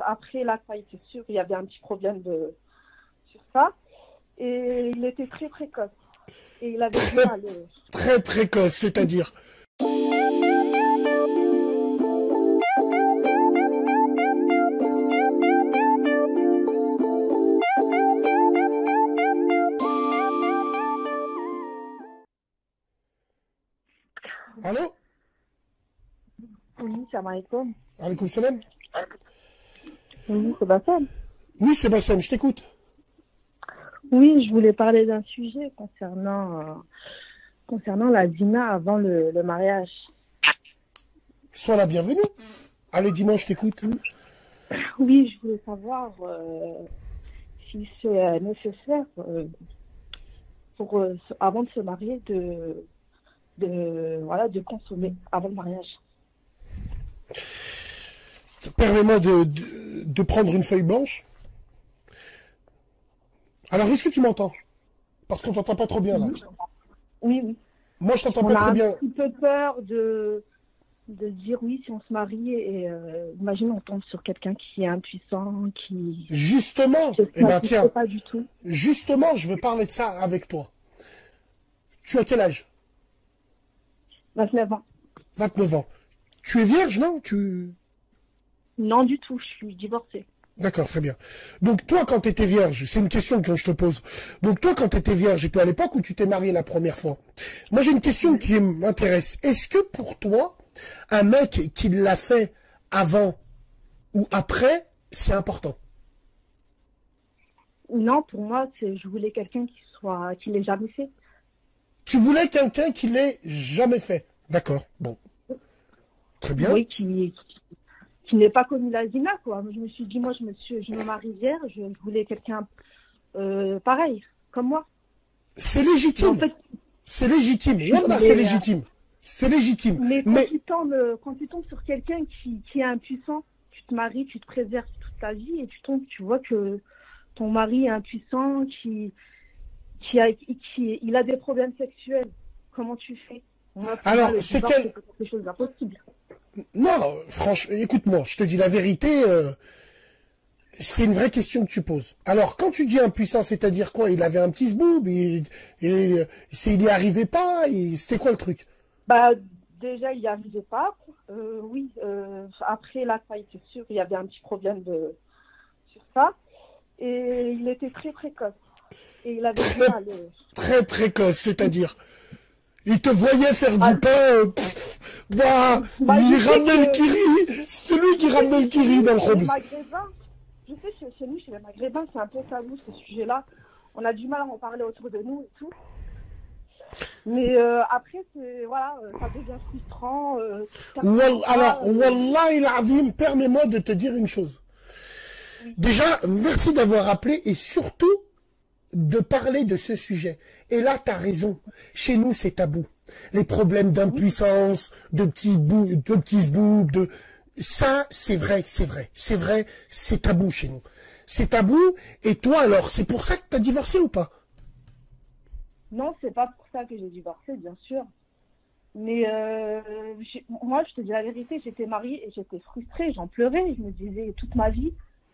Après la faillite, c'est sûr, il y avait un petit problème sur ça. Et il était très précoce. Et il avait du mal. Très précoce, c'est-à-dire. Allô? Oui, salam alaikum. Alaikum salam. Oui, c'est Bassam. Oui, Sébastien, je t'écoute. Oui, je voulais parler d'un sujet concernant la dîna avant le mariage. Sois la bienvenue. Allez, dis-moi, je t'écoute. Oui, je voulais savoir si c'est nécessaire avant de se marier de consommer avant le mariage. Permets-moi de prendre une feuille blanche. Alors, est-ce que tu m'entends? Parce qu'on t'entend pas trop bien, là. Oui, oui. Moi, je t'entends pas très bien. On a un petit peu peur de dire oui si on se marie et imagine on tombe sur quelqu'un qui est impuissant, qui... Justement, eh ben tiens, pas du tout. Justement, je veux parler de ça avec toi. Tu as quel âge? 29 ans. 29 ans. Tu es vierge, non? Non, du tout, je suis divorcée. D'accord, très bien. Donc toi, quand tu étais vierge, c'est une question que je te pose. Donc toi, quand tu étais vierge, et toi à l'époque où tu t'es mariée la première fois, moi j'ai une question qui m'intéresse. Est-ce que pour toi, un mec qui l'a fait avant ou après, c'est important? Non, pour moi, je voulais quelqu'un qui l'ait jamais fait. Tu voulais quelqu'un qui l'ait jamais fait? D'accord, bon. Très bien. Oui, qui n'ait pas connu la zina, quoi. Je me suis dit, moi, je me marie vierge, je voulais quelqu'un pareil, comme moi. C'est légitime. En fait, c'est légitime. Wallah, c'est légitime. C'est légitime. Mais quand tu tombes sur quelqu'un qui est impuissant, tu te maries, tu te préserves toute ta vie et tu vois que ton mari est impuissant, il a des problèmes sexuels. Comment tu fais? Alors, c'est quelque chose d'impossible. Non, franchement, écoute-moi, je te dis la vérité, c'est une vraie question que tu poses. Alors, quand tu dis impuissant, c'est-à-dire quoi? Il avait un petit zboob, il y arrivait pas, c'était quoi le truc? Bah, déjà, il n'y arrivait pas. Oui, après la faillite, c'est sûr, il y avait un petit problème sur ça. Et il était très précoce. Et il avait du mal. Très précoce, c'est-à-dire? Il te voyait faire du pain, il ramenait le kiri, c'est lui qui ramenait le kiri dans le khobz. Je sais, chez nous, chez les Maghrébins, c'est un peu tabou ce sujet-là. On a du mal à en parler autour de nous et tout. Mais après, ça devient frustrant. Alors, Wallah il azim, permets-moi de te dire une chose. Oui. Déjà, merci d'avoir appelé et surtout de parler de ce sujet. Et là, tu as raison. Chez nous, c'est tabou. Les problèmes d'impuissance, de petits zboob, ça, c'est vrai, c'est tabou chez nous. C'est tabou. Et toi, alors, c'est pour ça que tu as divorcé ou pas? Non, c'est pas pour ça que j'ai divorcé, bien sûr. Mais moi, je te dis la vérité, j'étais mariée et j'étais frustrée, j'en pleurais. Je me disais, toute ma vie,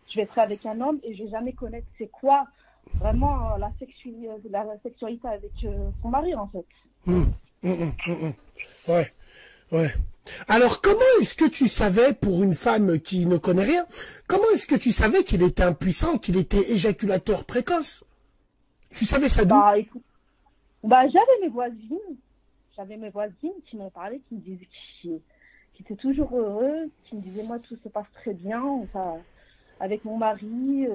je vais être avec un homme et je vais jamais connaître c'est quoi vraiment la sexualité avec son mari, en fait. Ouais. Alors, comment est-ce que tu savais, pour une femme qui ne connaît rien, comment est-ce que tu savais qu'il était impuissant, qu'il était éjaculateur précoce? Tu savais ça d'où? Écoute, j'avais mes voisines qui m'ont parlé, qui me disaient qu'ils étaient toujours heureux, qui me disaient, moi, tout se passe très bien, avec mon mari.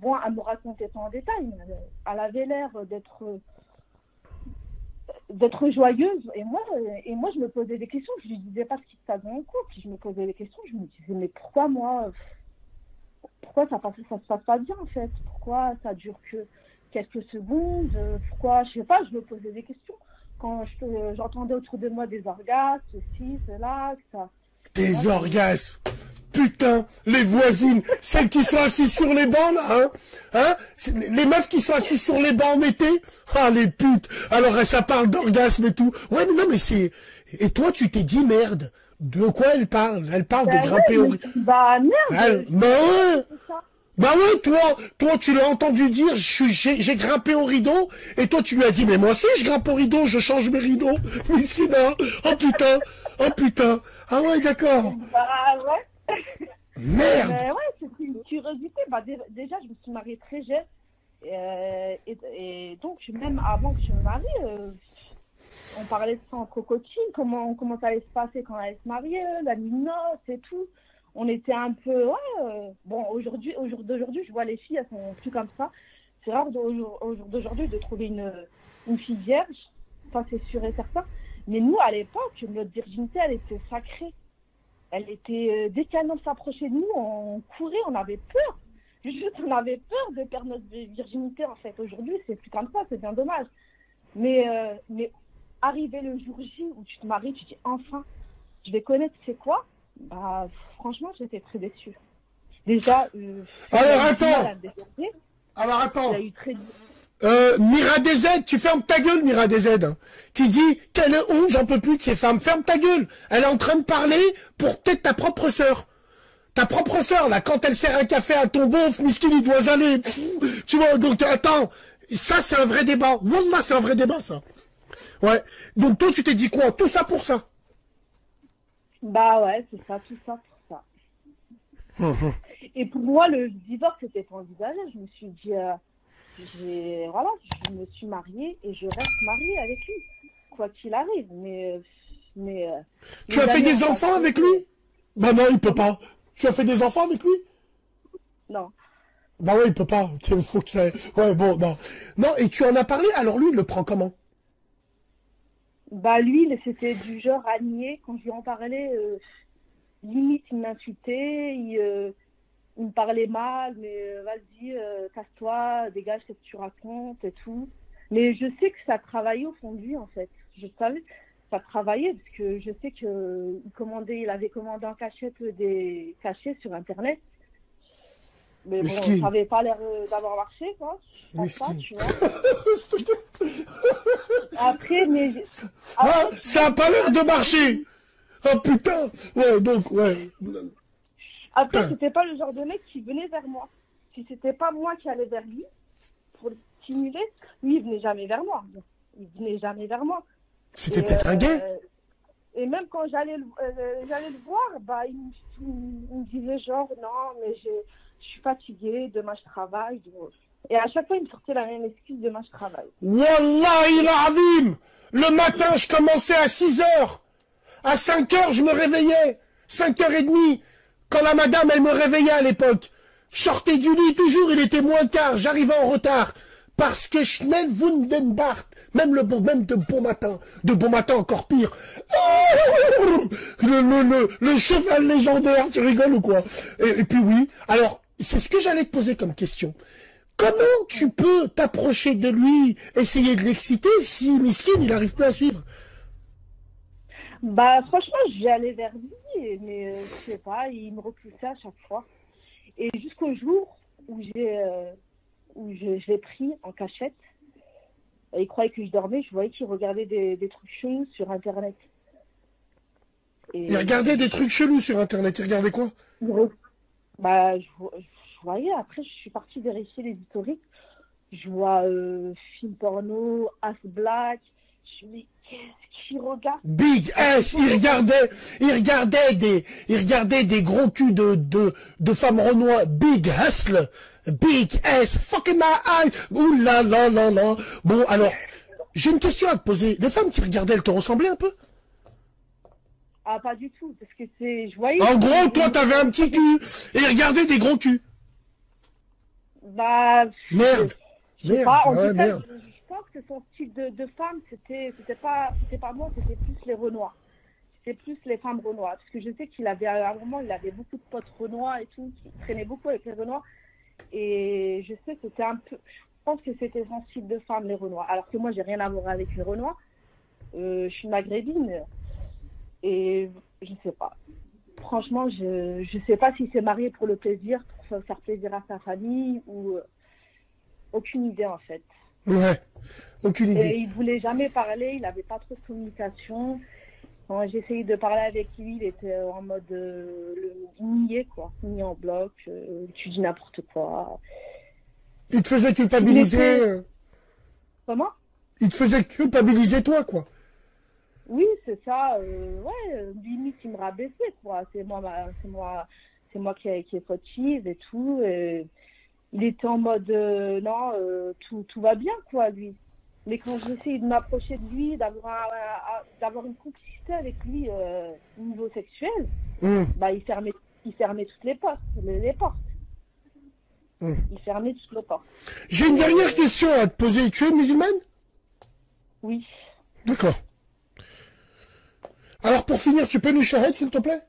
Bon, elle me racontait pas en détail, mais elle avait l'air d'être joyeuse. Et moi, je me posais des questions. Je lui disais pas ce qui se passe dans mon couple. Je me posais des questions. Je me disais, mais pourquoi ça se passe pas bien, en fait? Pourquoi ça dure que quelques secondes? Pourquoi, je sais pas, je me posais des questions. Quand j'entendais autour de moi des orgasmes, ceci, cela, ça. Des orgasmes! Putain, les voisines, celles qui sont assises sur les bancs, là, hein, les meufs qui sont assises sur les bancs en été, ah, les putes, alors ça parle d'orgasme et tout. Ouais, mais non, mais c'est... Et toi, tu t'es dit, merde, De quoi elle parle? Elle parle Bah de grimper ouais, au... bah merde. Bah ouais. C'est ça. Bah ouais, toi, tu l'as entendu dire, j'ai grimpé au rideau, et toi, tu lui as dit, mais moi aussi, je grimpe au rideau, je change mes rideaux. Miskina. Oh putain. Oh putain. Ah ouais, d'accord. Bah ouais. Merde. Mais ouais, c'est une curiosité. Bah, déjà, je me suis mariée très jeune. Et donc, même avant que je me marie, on parlait de ça entre copines, comment ça allait se passer quand elle allait se marier, la nuit de noces et tout. On était un peu, ouais. Bon, au jour d'aujourd'hui, je vois les filles, elles sont plus comme ça. C'est rare au jour d'aujourd'hui de trouver une fille vierge. Ça, c'est sûr et certain. Mais nous, à l'époque, notre virginité, elle était sacrée. Elle était, dès qu'un homme s'approchait de nous, on courait, on avait peur. Juste, on avait peur de perdre notre virginité, en fait. Aujourd'hui, c'est plus comme ça, c'est bien dommage. Mais arriver le jour J où tu te maries, tu dis, enfin, je vais connaître c'est quoi. Bah, franchement, j'étais très déçue. Déjà, Alors, attends. Il a eu très... Mira DZ, tu fermes ta gueule, Mira DZ. Tu dis, quelle honte, j'en peux plus de ces femmes. Ferme ta gueule. Elle est en train de parler pour peut-être ta propre sœur. Ta propre sœur, là, quand elle sert un café à ton beauf, miskin, il doit aller. Tu vois, donc, attends. Ça, c'est un vrai débat. Wallah, c'est un vrai débat, ça. Ouais. Donc, toi, tu t'es dit quoi? Tout ça pour ça? Bah ouais, c'est ça, tout ça pour ça. Et pour moi, le divorce était envisagé. Je me suis dit... voilà, je me suis mariée et je reste mariée avec lui, quoi qu'il arrive. Mais tu as fait des enfants avec lui? Bah non, il peut pas. Tu as fait des enfants avec lui? Non. Bah ouais, il peut pas. Faut que ça... Ouais, bon, non. Non, et tu en as parlé, alors lui, il le prend comment? Bah lui, c'était du genre à nier. Quand je lui en parlais, limite, il m'insultait, il me parlait mal, mais vas-y, casse-toi, dégage ce que tu racontes et tout. Mais je sais que ça travaillait au fond de lui, en fait. Je savais que ça travaillait, parce que je sais il avait commandé en cachette des cachets sur Internet. Mais bon, ça n'avait pas l'air d'avoir marché, quoi. Je pense pas, tu vois. Après, mais... Ah, ça n'a pas l'air de marcher. Oh putain. Ouais, donc, ouais. Après, c'était pas le genre de mec qui venait vers moi. Si c'était pas moi qui allais vers lui pour le stimuler, lui, il venait jamais vers moi. Il venait jamais vers moi. C'était peut-être un gay. Et même quand j'allais le voir, bah, il me disait genre, non, mais je suis fatiguée, demain je travaille. Et à chaque fois, il me sortait la même excuse, demain je travaille. Wallahi l'azim. Le matin, je commençais à 6 heures. À 5 heures, je me réveillais. 5h30. Quand la madame, elle me réveillait à l'époque. Je sortais du lit, toujours, il était moins quart, j'arrivais en retard. Parce que Schnell Wundenbart, même de bon matin encore pire. Le cheval légendaire, tu rigoles ou quoi? Et puis oui, alors, c'est ce que j'allais te poser comme question. Comment tu peux t'approcher de lui, essayer de l'exciter si Miskin, il n'arrive plus à suivre? Bah, franchement, j'y allais vers lui, mais je sais pas, il me repoussait à chaque fois. Et jusqu'au jour où je l'ai pris en cachette, il croyait que je dormais, je voyais qu'il regardait des trucs chelous sur Internet. Et il regardait des trucs chelous sur Internet, il regardait quoi? Bah, je voyais, après je suis partie vérifier les historiques, je vois film porno, As Black, je me dis, qu'est-ce qu'il regarde? Big S, il regardait des gros culs de femmes renois. Big Hustle, Big S, fucking my eyes. Ouh là là là là. Bon, alors, j'ai une question à te poser. Les femmes qui regardaient, elles te ressemblaient un peu? Ah, pas du tout, parce que je voyais... En gros, toi, t'avais un petit cul, et ils regardaient des gros culs. Bah... Merde. Je pense que son style de femme, c'était pas moi, c'était plus les Renois. C'était plus les femmes Renois. Parce que je sais qu'il avait, à un moment, il avait beaucoup de potes Renois et tout, qui traînaient beaucoup avec les Renois. Et je sais que c'était un peu, je pense que c'était son style de femme, les Renois. Alors que moi, j'ai rien à voir avec les Renois. Je suis maghrébine. Et je sais pas. Franchement, je sais pas s'il s'est marié pour le plaisir, pour faire plaisir à sa famille ou... aucune idée, en fait. Ouais, aucune idée. Et il voulait jamais parler, il n'avait pas trop de communication. Quand j'ai essayé de parler avec lui, il était en mode niais, quoi. Niais en bloc, tu dis n'importe quoi. Il te faisait culpabiliser. Comment? Il te faisait culpabiliser toi, quoi. Oui, c'est ça. Limite, il me rabaissait, quoi. C'est moi qui est fautive et tout. Et il était en mode, non, tout va bien, quoi, lui. Mais quand j'essayais de m'approcher de lui, d'avoir une complicité avec lui au niveau sexuel, bah, il fermait toutes les portes. Il fermait toutes les portes. J'ai une dernière question à te poser. Tu es musulmane? Oui. D'accord. Alors pour finir, tu peux nous shahid, s'il te plaît?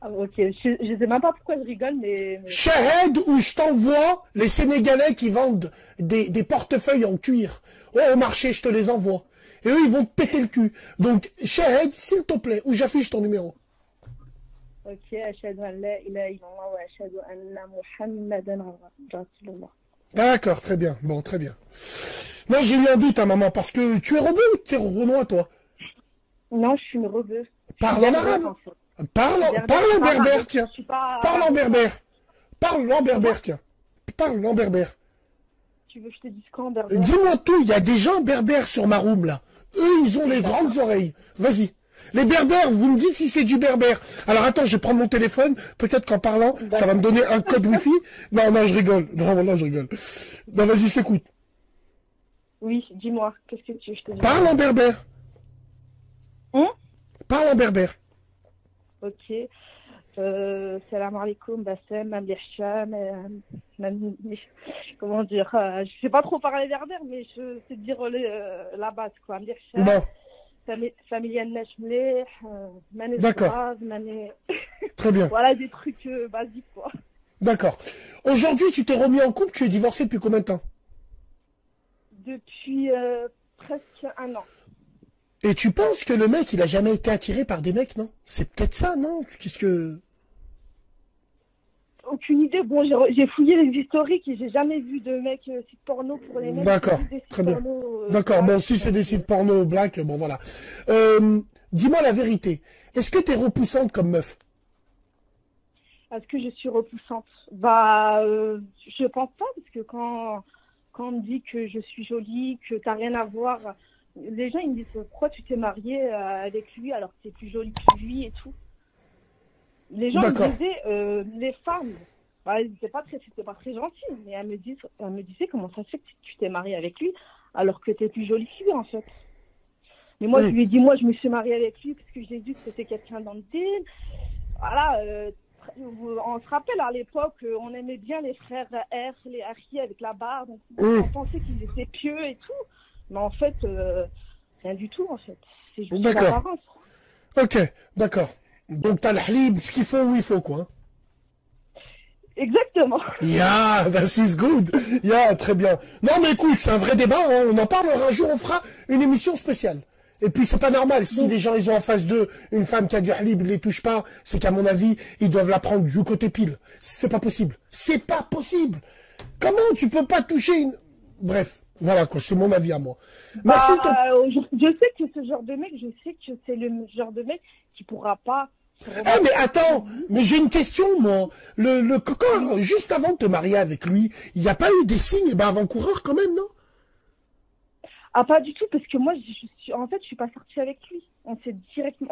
Ok, je sais même pas pourquoi je rigole, mais... Shahid, où je t'envoie les Sénégalais qui vendent des portefeuilles en cuir. Au marché, je te les envoie. Et eux, ils vont te péter le cul. Donc, shahid, s'il te plaît, où j'affiche ton numéro. Ok, ashhadu an la ilaha illallah wa ashhadu anna Muhammadan rasulullah. D'accord, très bien. Bon, très bien. Non, j'ai eu un doute, hein, maman, parce que tu es rebeu ou tu es renois, toi? Non, je suis une rebeu. Parle en arabe. Parle en berbère, tiens. Parle en berbère. Parle en berbère, tiens. Parle en berbère. Tu veux que je te dise quoi en berbère? Dis-moi tout, il y a des gens berbères sur ma room, là. Eux, ils ont les grandes oreilles. Vas-y. Les berbères, vous me dites si c'est du berbère. Alors attends, je vais prendre mon téléphone. Peut-être qu'en parlant, ça va me donner un code Wi-Fi. Non, je rigole. Non, je rigole. Non, vas-y, je t'écoute. Oui, dis-moi. Qu'est-ce que tu veux que je te dise? Parle en berbère. Parle en berbère. Ok. Salam alaikum, Bassem, Mamdi Hacham, comment dire, je sais pas trop parler berbère, mais je sais dire la base, quoi. Mamdi Hacham. Bon. D'accord. Très bien. Voilà des trucs basiques, quoi. D'accord. Aujourd'hui, tu t'es remis en couple, tu es divorcé depuis combien de temps? Depuis presque 1 an. Et tu penses que le mec, il a jamais été attiré par des mecs, non? C'est peut-être ça, non? Qu'est-ce que... Aucune idée. Bon, j'ai fouillé les historiques et j'ai jamais vu de mec site porno pour les mecs. D'accord, très bien. D'accord, bon, si c'est des sites porno black, bon voilà. Dis-moi la vérité. Est-ce que t'es repoussante comme meuf? Est-ce que je suis repoussante? Bah, je pense pas, parce que quand on me dit que je suis jolie, que t'as rien à voir, les gens ils me disent pourquoi tu t'es mariée avec lui alors que t'es plus jolie que lui et tout. Les gens me disaient, les femmes, bah, c'était pas très gentil, mais elles me disaient comment ça se fait que tu t'es mariée avec lui alors que t'es plus jolie que lui en fait. Mais moi je lui ai dit, moi je me suis mariée avec lui parce que j'ai vu que c'était quelqu'un dans le deal. Voilà, on se rappelle à l'époque, on aimait bien les frères R, les Harry avec la barbe, on pensait qu'ils étaient pieux et tout, mais en fait, rien du tout en fait. C'est juste l'apparence. Ok, d'accord. Donc t'as le halib, ce qu'il faut où il faut, quoi. Exactement. Yeah, that is good. Yeah, très bien. Non mais écoute, c'est un vrai débat, hein. On en parlera un jour, on fera une émission spéciale. Et puis c'est pas normal, si les gens ils ont en face d'eux une femme qui a du halib, ils les touchent pas, c'est qu'à mon avis, ils doivent la prendre du côté pile. C'est pas possible. C'est pas possible. Comment tu peux pas toucher une... Bref, voilà quoi, c'est mon avis à moi. Merci. Je sais que ce genre de mec, c'est le genre de mec qui pourra pas... Eh mais attends, mais j'ai une question moi. Le coco, juste avant de te marier avec lui, il n'y a pas eu des signes avant-coureurs quand même, non? Ah pas du tout, parce que moi je suis pas sortie avec lui. On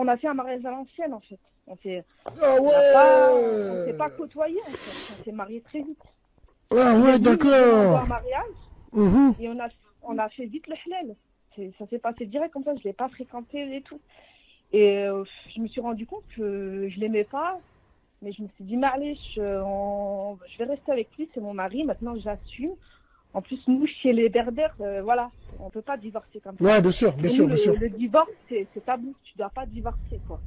a fait un mariage à l'ancienne en fait. On s'est pas côtoyé en fait. On s'est mariés très vite. Ah ouais, d'accord. Un mariage et on a fait vite le halal. Ça s'est passé direct comme ça. Je l'ai pas fréquenté et tout. Et je me suis rendu compte que je l'aimais pas, mais je me suis dit, mais allez, je vais rester avec lui, c'est mon mari, maintenant j'assume. En plus, nous, chez les berbères, voilà, on peut pas divorcer comme ça. Ouais, bien sûr, bien sûr. Le divorce, c'est tabou, tu dois pas divorcer, quoi.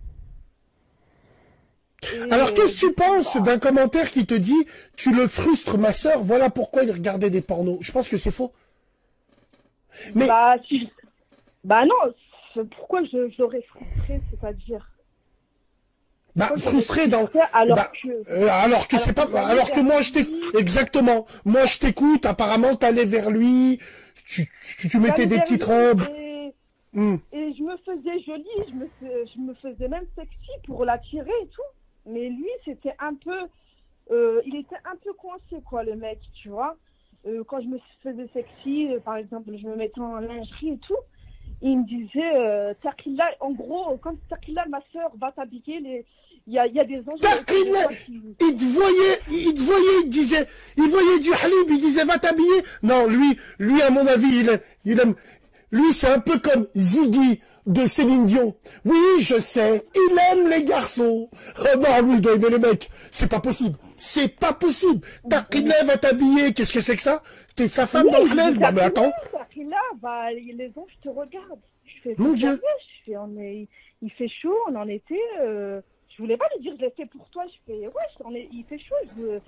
Alors, qu'est-ce que tu penses d'un commentaire qui te dit, tu le frustres, ma sœur, voilà pourquoi il regardait des pornos? Je pense que c'est faux. Mais... Bah non, pourquoi je l'aurais frustré, c'est-à-dire frustré dans alors que c'est pas alors que moi je t'écoute exactement, moi je t'écoute, apparemment t'allais vers lui, tu mettais des petites robes. Et je me faisais jolie, je me faisais même sexy pour l'attirer et tout. Mais lui, c'était un peu... il était un peu coincé, quoi, le mec, tu vois. Quand je me faisais sexy, par exemple, je me mettais en lingerie et tout, il me disait, Takila, en gros, quand Takila, ma soeur, va t'habiller, il y a des anges... Takila, il te voyait, il voyait du halib, il disait, va t'habiller. Non, lui, à mon avis, il aime, lui, c'est un peu comme Ziggy de Céline Dion. Oui, je sais, il aime les garçons. Oh non, lui, il doit aimer les mecs. C'est pas possible. C'est pas possible. Takila va t'habiller. Qu'est-ce que c'est que ça? T'es sa femme dans le halal. Non, mais attends. Takila, bah, les anges te regardent. Je fais, mon Dieu. Il fait chaud, on en était. Je voulais pas lui dire, je l'ai fait pour toi. Je fais, ouais, il fait chaud.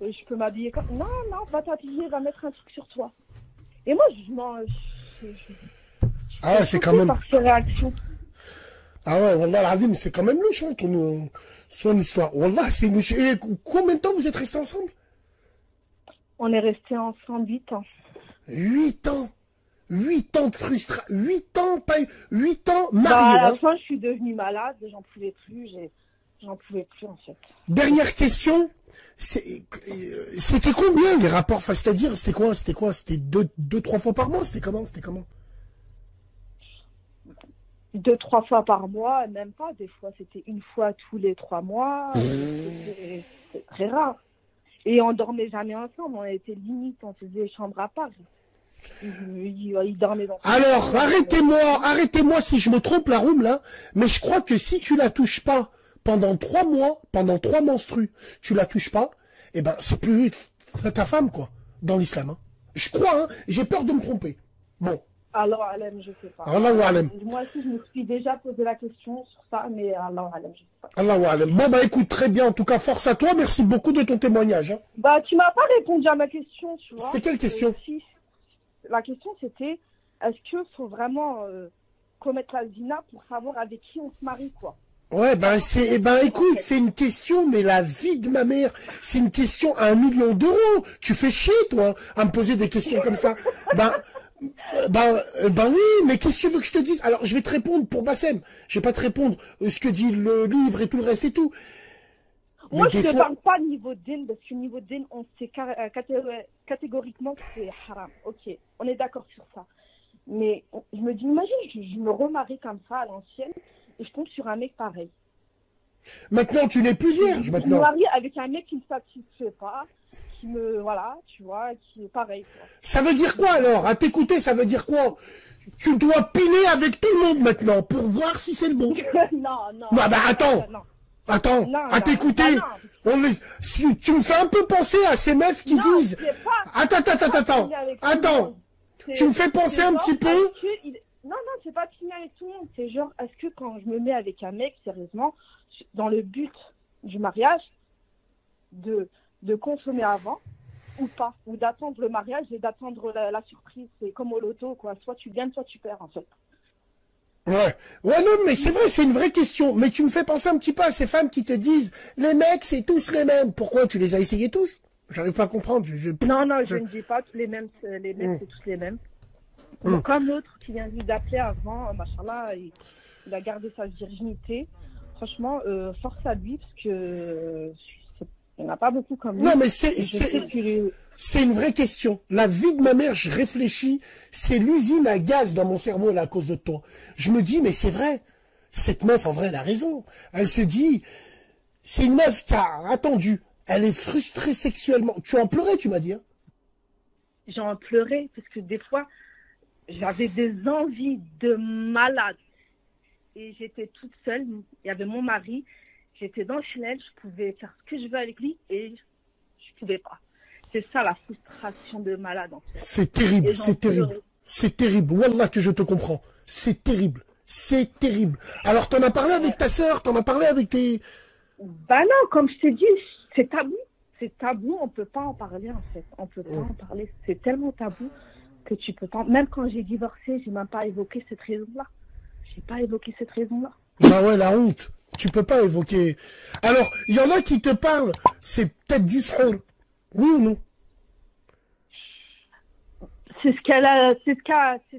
Je peux m'habiller comme. Non, va t'habiller, va mettre un truc sur toi. Et moi, ah ouais, c'est quand même... par ses réactions. Ah ouais, Wallah al-Azim, c'est quand même louche, hein, son histoire. Wallah, c'est louche. Et combien de temps vous êtes restés ensemble? On est restés ensemble 8 ans. 8 ans 8 ans de frustration. 8 ans, pas 8 ans mariés. Bah, à la fin, je suis devenue malade, j'en pouvais plus, en fait. Dernière question. C'était combien les rapports? Enfin, c'est-à-dire, c'était quoi? C'était 2-3 fois par mois? C'était comment? 2-3 fois par mois, même pas. Des fois, c'était une fois tous les 3 mois. C'était très rare. Et on dormait jamais ensemble. On était limite, on faisait chambre à part. Il dormait dans... Alors, arrêtez-moi si je me trompe la room là. Mais je crois que si tu la touches pas pendant 3 mois, pendant 3 menstrues, tu la touches pas, eh ben, c'est plus ta femme, quoi, dans l'islam. Hein. Je crois, hein. J'ai peur de me tromper. Bon. Alors, Alem, je sais pas. Allahu Alem. Moi aussi, je me suis déjà posé la question sur ça, mais Allahu Alem, je sais pas. Allahu Alem. Bon, bah écoute, très bien. En tout cas, force à toi. Merci beaucoup de ton témoignage. Hein. Bah, tu m'as pas répondu à ma question, tu vois. C'est quelle question? La question, c'était, est-ce qu'il faut vraiment commettre la zina pour savoir avec qui on se marie, quoi? Ouais, écoute, c'est une question, mais la vie de ma mère, c'est une question à 1 million d'euros. Tu fais chier, toi, à me poser des questions comme ça. Oui, mais qu'est-ce que tu veux que je te dise? Alors, je vais te répondre pour Bassem. Je vais pas te répondre ce que dit le livre et tout le reste et tout. Moi, je ne parle pas niveau din, parce que niveau din, on sait catégoriquement que c'est haram. Ok, on est d'accord sur ça. Mais je me dis, imagine, je me remarie comme ça à l'ancienne, et je tombe sur un mec pareil. Maintenant, tu n'es plus vierge, maintenant. Je me marie avec un mec qui ne me satisfait pas, qui me, voilà, tu vois, qui est pareil, quoi. Ça veut dire quoi, alors? À t'écouter, ça veut dire quoi? Tu dois piler avec tout le monde, maintenant, pour voir si c'est le bon. Non. Bah, attends. Non. Attends, à t'écouter, si tu me fais un peu penser à ces meufs qui disent... Attends, tu me fais penser un petit peu... Non, c'est pas finir avec tout le monde. C'est genre, est-ce que quand je me mets avec un mec, sérieusement, dans le but du mariage, de consommer avant, ou pas, ou d'attendre le mariage et d'attendre la surprise. C'est comme au loto, quoi. Soit tu gagnes, soit tu perds, en fait. Ouais, non, mais c'est vrai, c'est une vraie question. Mais tu me fais penser un petit peu à ces femmes qui te disent, les mecs, c'est tous les mêmes. Pourquoi tu les as essayés tous? J'arrive pas à comprendre. Non, je ne dis pas les mêmes, les mecs, c'est tous les mêmes. Comme l'autre qui vient juste d'appeler avant, machallah, il a gardé sa virginité. Franchement, force à lui, parce que il n'y en a pas beaucoup comme lui. Non, mais c'est une vraie question. La vie de ma mère, je réfléchis, c'est l'usine à gaz dans mon cerveau là, à cause de toi. Je me dis, mais c'est vrai. Cette meuf, en vrai, elle a raison. Elle se dit, c'est une meuf qui a attendu. Elle est frustrée sexuellement. Tu en pleurais, tu m'as dit. Hein? J'en pleurais, parce que des fois, j'avais des envies de malade. Et j'étais toute seule. Il y avait mon mari. J'étais dans le Chanel. Je pouvais faire ce que je veux avec lui. Et je pouvais pas. C'est ça la frustration de malade, en fait. C'est terrible, c'est terrible. C'est terrible. Wallah que je te comprends. C'est terrible. C'est terrible. Alors, t'en as parlé avec ta sœur? T'en as parlé avec tes... Bah non, comme je t'ai dit, c'est tabou. C'est tabou, on peut pas en parler, en fait. On peut pas en parler. C'est tellement tabou que tu peux pas... Même quand j'ai divorcé, j'ai même pas évoqué cette raison-là. J'ai pas évoqué cette raison-là. Bah ouais, la honte. Tu peux pas évoquer... Alors, il y en a qui te parlent, c'est peut-être du suhour. Oui ou non? C'est ce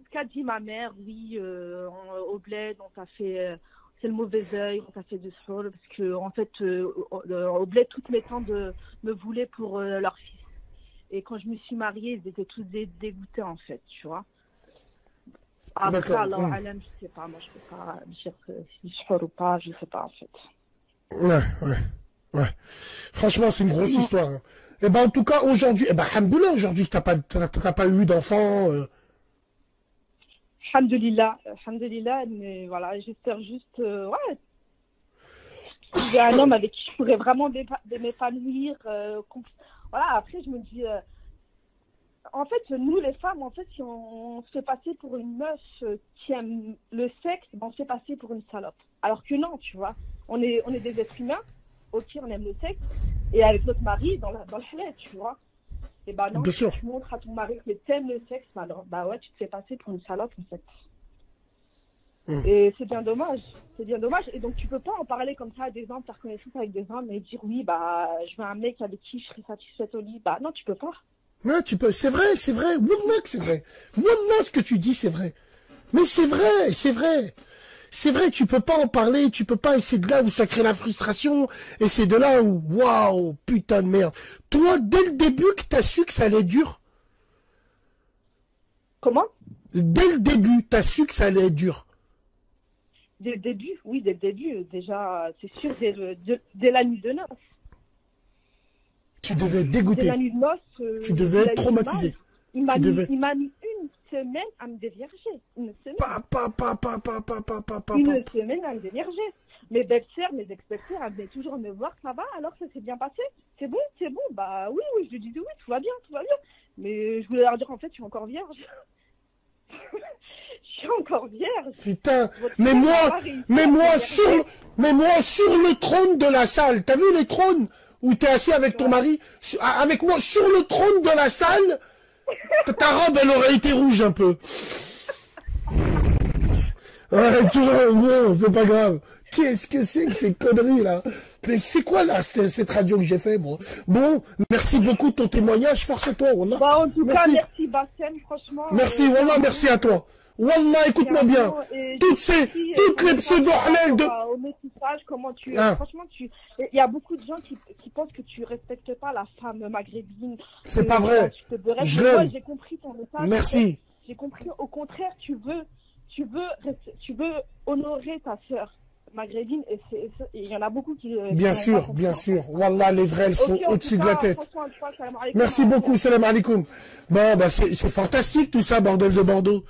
qu'a dit ma mère, oui, au bled, on t'a fait, c'est le mauvais œil, on t'a fait de sol, parce que, en fait, au bled, toutes mes tantes me voulaient pour leur fils. Et quand je me suis mariée, ils étaient tous dégoûtés, en fait, tu vois. Après, alors, Alam, je sais pas, moi, je peux pas dire que si je suis ou pas, je sais pas, en fait. Ouais. Franchement, c'est une grosse histoire. Hein. Et ben, en tout cas, aujourd'hui, alhamdoulilah, aujourd'hui, t'as pas eu d'enfant. Alhamdulillah, mais voilà, j'espère juste, ouais, trouver un homme avec qui je pourrais vraiment m'épanouir. Voilà, après, je me dis, en fait, nous, les femmes, en fait, si on se fait passer pour une meuf qui aime le sexe, ben, on se fait passer pour une salope. Alors que non, tu vois, on est des êtres humains, ok, on aime le sexe, et avec notre mari, dans le halal, tu vois. Et bah non, si tu montres à ton mari que t'aimes le sexe, alors, bah ouais, tu te fais passer pour une salope, en fait. Et c'est bien dommage, Et donc, tu peux pas en parler comme ça à des hommes, faire connaissance avec des hommes et dire, oui, bah, je veux un mec avec qui je serai satisfaite au lit. Bah non, tu peux pas. Ouais, tu peux, c'est vrai. Wallah que c'est vrai. Wallah, ce que tu dis, c'est vrai. Mais c'est vrai. C'est vrai, tu peux pas en parler, tu peux pas, et c'est de là où ça crée la frustration, et c'est de là où, waouh, putain de merde. Toi, dès le début, que t'as su que ça allait être dur. Comment? Dès le début, t'as su que ça allait être dur. Dès le début, oui, dès le début, déjà, c'est sûr, dès la nuit de noces. Tu devais être dégoûté. Dès la nuit de noces, tu devais être traumatisé. Il m'a mis une semaine à me dévierger. Une semaine. Une semaine à me dévierger. Mes belles-sœurs, mes ex-belles-sœurs, elles venaient toujours me voir, ça va, alors ça s'est bien passé. C'est bon, bah oui, je lui disais oui, tout va bien. Mais je voulais leur dire, en fait, je suis encore vierge. Je suis encore vierge. Putain, mais moi, sur le trône de la salle, t'as vu les trônes où t'es assis avec ton mari, avec moi, sur le trône de la salle, ta robe, elle aurait été rouge un peu. Ouais, tu vois, bon, c'est pas grave. Qu'est-ce que c'est que ces conneries, là? Mais c'est quoi, là, cette radio que j'ai fait, moi? Bon, merci beaucoup de ton témoignage, force à toi, Wallah. Bah, en tout cas, merci, Bassem, franchement. Merci, Wallah, merci à toi. Wallah, écoute-moi bien. Toutes les pseudo-halal de... Au métissage, comment tu... Franchement, il y a beaucoup de gens qui pensent que tu respectes pas la femme maghrébine. C'est pas vrai. Je l'aime. J'ai compris ton message. Merci. J'ai compris. Au contraire, tu veux honorer ta sœur maghrébine, et il y en a beaucoup qui... Bien sûr. Wallah, les vrais, elles sont au-dessus de la tête. Merci beaucoup, salam alaikum. Bon, bah, c'est fantastique tout ça, bordel de Bordeaux.